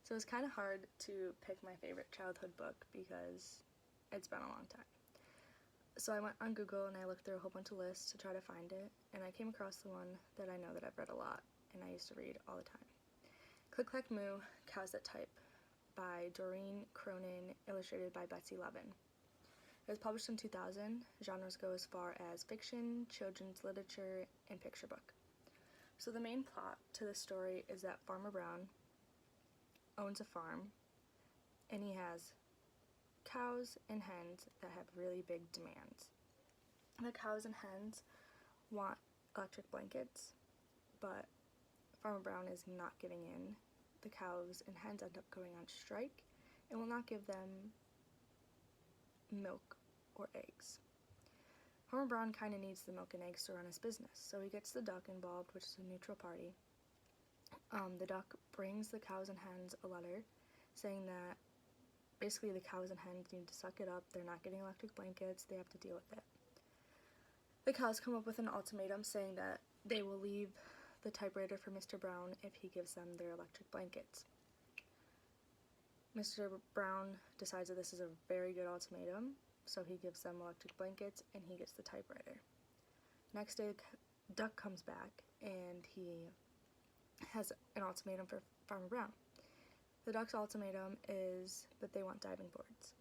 So it's kind of hard to pick my favorite childhood book because it's been a long time. So I went on Google and I looked through a whole bunch of lists to try to find it, and I came across the one that I know that I've read a lot and I used to read all the time. Click Clack Moo, Cows That Type by Doreen Cronin, illustrated by Betsy Levin. It was published in 2000. Genres go as far as fiction, children's literature, and picture book. So the main plot to the story is that Farmer Brown owns a farm, and he has cows and hens that have really big demands. The cows and hens want electric blankets, but Farmer Brown is not giving in. The cows and hens end up going on strike and will not give them milk or eggs. Farmer Brown kind of needs the milk and eggs to run his business, so he gets the duck involved, which is a neutral party. The duck brings the cows and hens a letter saying that basically the cows and hens need to suck it up, they're not getting electric blankets, they have to deal with it. The cows come up with an ultimatum saying that they will leave the typewriter for Mr. Brown if he gives them their electric blankets. Mr. Brown decides that this is a very good ultimatum, so he gives them electric blankets and he gets the typewriter. Next day, the duck comes back and he has an ultimatum for Farmer Brown. The duck's ultimatum is that they want diving boards.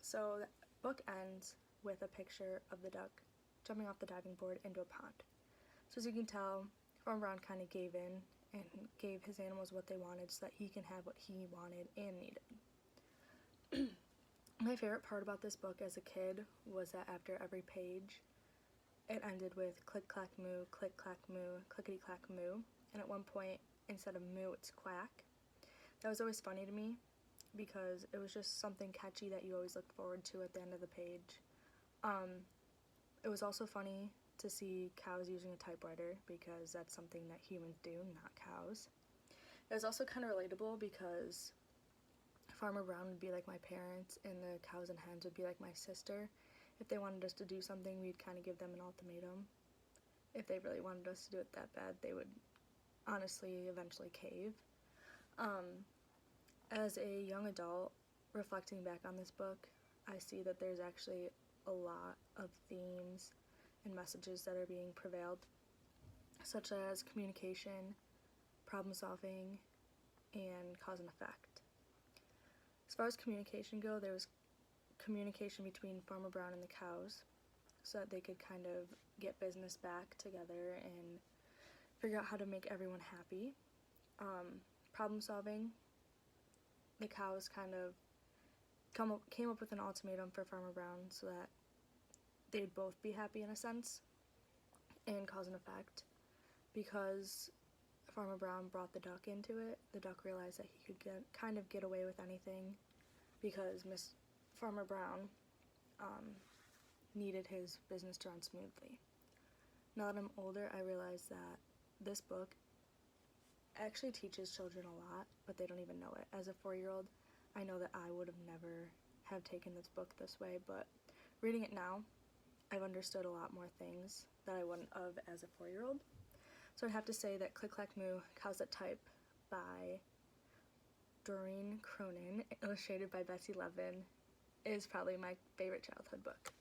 So the book ends with a picture of the duck jumping off the diving board into a pond. So as you can tell, Farmer Brown kind of gave in and gave his animals what they wanted so that he can have what he wanted and needed. My favorite part about this book as a kid was that after every page, it ended with click clack moo, clickety clack moo, and at one point, instead of moo, it's quack. That was always funny to me because it was just something catchy that you always looked forward to at the end of the page. It was also funny to see cows using a typewriter because that's something that humans do, not cows. It was also kind of relatable because Farmer Brown would be like my parents and the cows and hens would be like my sister. If they wanted us to do something, we'd kind of give them an ultimatum. If they really wanted us to do it that bad, they would honestly eventually cave. As a young adult, reflecting back on this book, I see that there's actually a lot of themes and messages that are being prevailed, such as communication, problem solving, and cause and effect. As far as communication go, there was communication between Farmer Brown and the cows so that they could kind of get business back together and figure out how to make everyone happy. Problem solving, the cows kind of came up with an ultimatum for Farmer Brown so that they'd both be happy in a sense. And cause and effect, because Farmer Brown brought the duck into it, the duck realized that he could kind of get away with anything because Farmer Brown needed his business to run smoothly. Now that I'm older, I realize that this book actually teaches children a lot, but they don't even know it. As a 4-year-old, I know that I would have never have taken this book this way, but reading it now, I've understood a lot more things that I wouldn't have as a 4-year-old. So I'd have to say that Click Clack Moo, Cows That Type by Doreen Cronin, illustrated by Betsy Levin, is probably my favorite childhood book.